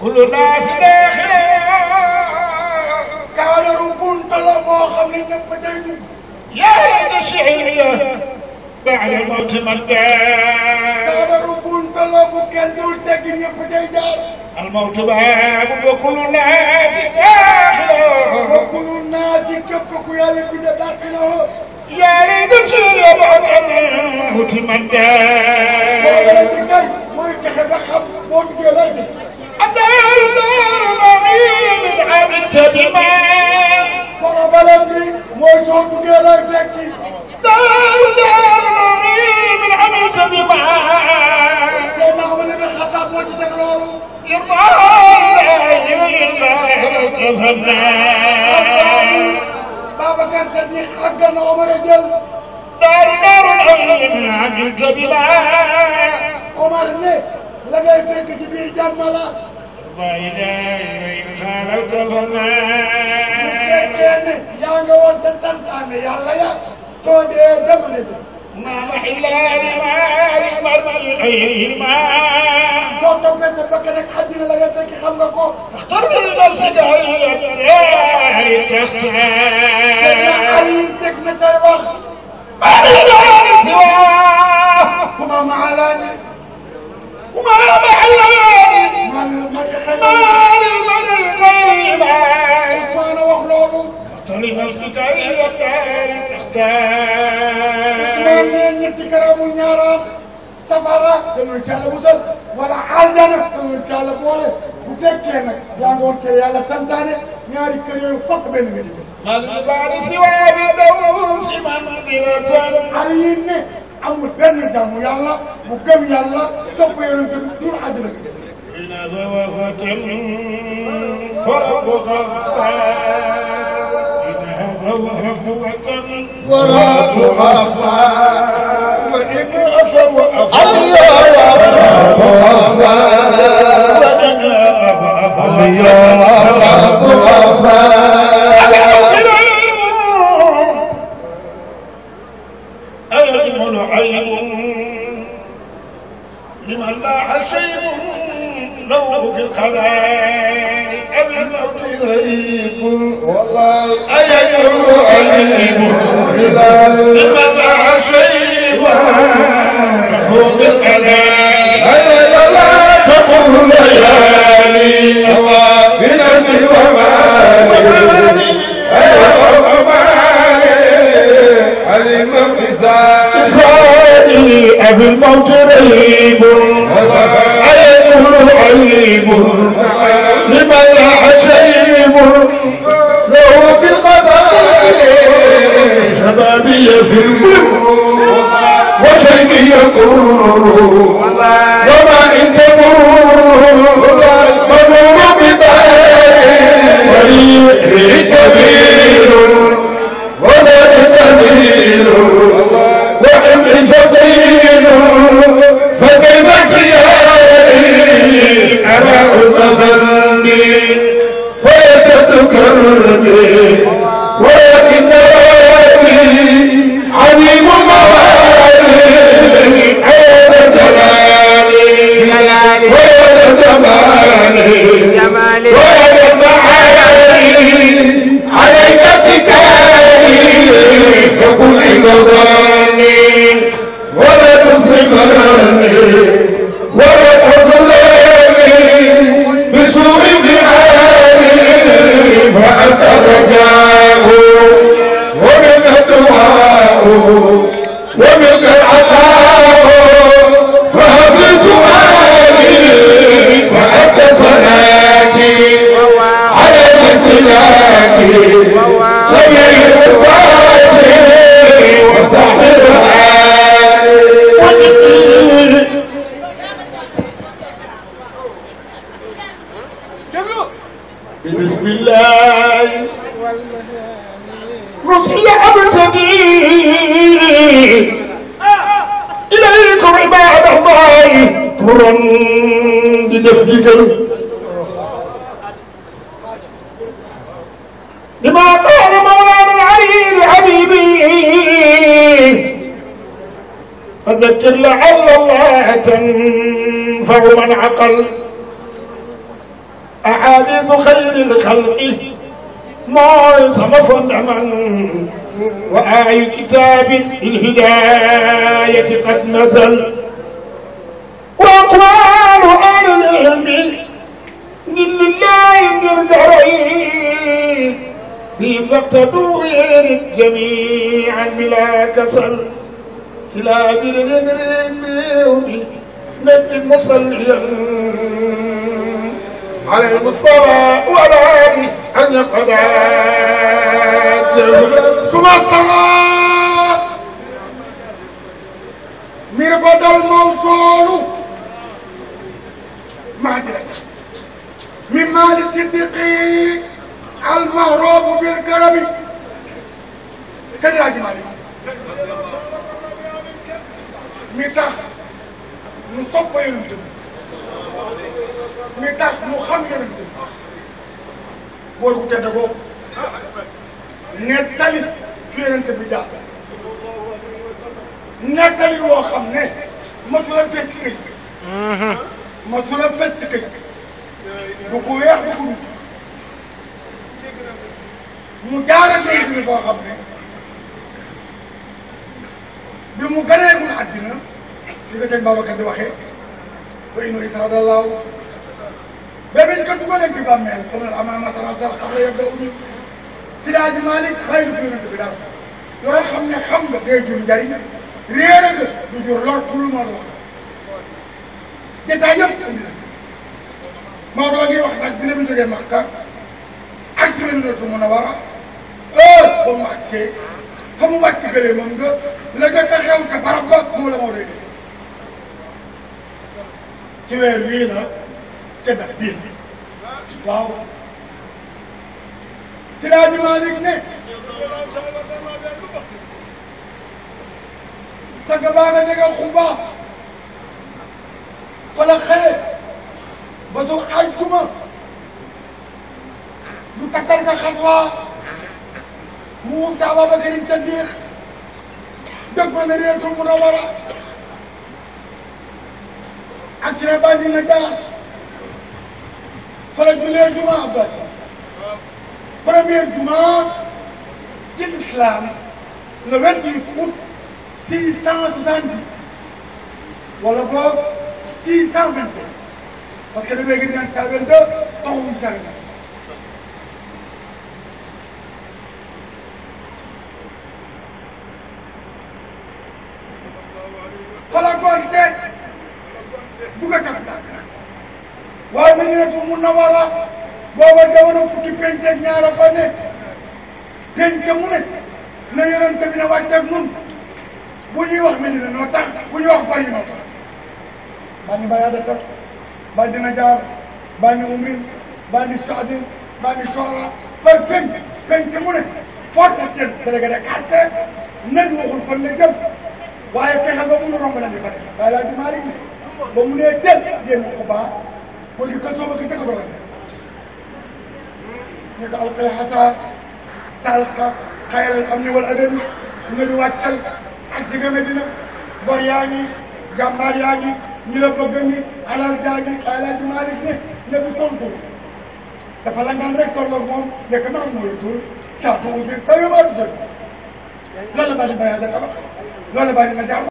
كل ناس داخل كانوا كنت لما خمني نبتدي يا هيدا الشعرية بعد الموت من كانوا كنت لما كان دول تجي نبتدي الموت باب وكل الناس داخل وكل الناس كبكوا يا اللي كنا داخله يا ريت الشعرية بعد الموت من ما يتخذ خم موت جلاسي الدار النعيم عملت دماء وربلتي موجود قال زكي دار النعيم عملت دماء سيدنا عمر بن الخطاب وجد الرولو يرضى الله تفهمنا بابا كان صديق حقنا عمر جل دار النعيم عملت دماء عمر ليه لقى فيك كبير جمالا لا إله إلا أنت مسكين يا وانت سلطان يا الله يا صوت دمنت ما محل لمال المرء غيرهما صوتك بس بكنك حدنا لقى فيك خمكو فاختر لنفسك يا تختار علي تكنت الوقت ما لنا سواه وما معلاني وما محلاني مال المرء غيبا وانا وخلوقه فاختر نفسك يا دار تختار اتمنى ان تكرموا النار سفرة تنو كالا وصل ولا عالجانا تنو كالا بوالي وفكينا يا قلت يا لسنتاني ناري كريو فك بين جديد مال البار سوى بالدوس منزلة عليني amul benn jàmm yàlla bu gëm yàlla sopp yonent bi dul àddina gi ina wafatin farabuka ina wafatin farabuka wa in afawa لمن لاح شيء له في القلائل أبي الموت رهيب والله أيقول عليم لمن لاح شيء له في القلائل لا تقر ليالي بنفسي ومالي علم اقتصادي أفي الموت رهيب أيقول عيب لمن لاح شيب له في القضاء شبابي في الموت وشيبي يطور وما إن تمر مرور ببال وريح كبير وذات كبير وعمري ثقيل فكيف اختياري أراء ذنبي فيتذكرني ولكن ربي عليم موالي أين جمالي وين جمالي وين معالي عليك اتكالي فقل انظرني ولا تصرفني ولا تظلمني بسوء فعالي فأنت رجاء ومنك الدعاء ومنك العطاء فهب لي سؤالي وأنت صلاتي عليك صلاتي سبيل صلاتي وصحبه بسم الله رسمي أبتدي إليكم عباد الله كرا بدفقكم بما قال مولانا العلي لحبيبي فذكر لعل الله تنفع من عقل أحاديث خير الخلق موعظ فندمن وآي كتاب الهداية قد نزل وأقوال أهل العلم لله قردري بهم اقتدوا جميعا بلا كسل تلا برنين نبي مصليا على المصطفى ولا أن يقعد ثم استوى مربد الموصول معدلة من مال الصديقين المعروف بالكرم كده يا جماعة متاخ نصب ينتبه متاخ مخم ينتبه بوركو تدغو نتالي في ينتبه جاب نتالي بو خمنه مسولا فيستكي مسولا فيستكي بوكو ويخ بوكو mu jaarale leen ci foo xam ne bi mu ganeegul àddina li ko sëñ Babacar di waxee fa inu isradallahu ba biñ ko dugalee ci bàmmeel comme ne amaama tarasal xam la yabda umi si daaji Malick bàyyi du fi yonent bi dara yoo xam ne xam nga day jur njariñ réere nga du jur lor pour lu moo do wax détail yëpp indi na moo doo ngi wax nag bi ne bi jógee Makka ak si Madinatu Munawwara ba mu àgsee fa mu wàcc gëlee moom nga la jot a xew ca barab ba moom la moo doy dégg ci weer wii la ca dat bii waaw ci Elhadji Malick ne saga baa nga jegal Xuba fa la xëye ba su àjjuma du takkal ka xaswa mu wufta Ababakar Siddiq dëgg ma Madinatul Munawwara ak ci ne bandi na jaar fa la jullee juma Abdou Aziz première juma ci l'islam le 28 août 670 wala boog 621 parce que dafay gis ngeen 122 taxu 800 fala gonte dugga tànk waaye Madinatul Munawwara booba jamono fukki penc ak ñaar fa ne penc mu ne na yonent bi na wàcc ak nun bu ñuy wax Medina noo tax bu ñuy wax gor yi noo tax bandi Mbaye tax bandi Najaar bandi Umrin bandi Saadin bandi Soora par penc mu ne force seen délégué de quartier nañ waxul fan la jëm waaye fexeel ba mu romb la ñu fa def waaye Elhadji Malick ne ba mu nee tel génn ko baax pour que kat soo bëgg tëkk doole ñu ko alqal xasaar talqa xayral am ni wal adabi nga di wàccal ak si nga Medina bor yaa ngi jàmbaar yaa ngi ñi la bëgg ngi alal jaa ngi Elhadji Malick ne du tontu dafa la ngaan rek tolloog moom nekk na am mooy tur saa tuuti sa yóbbaatu sa loolu la bari Mbaye da tabax loolu la bari na jaar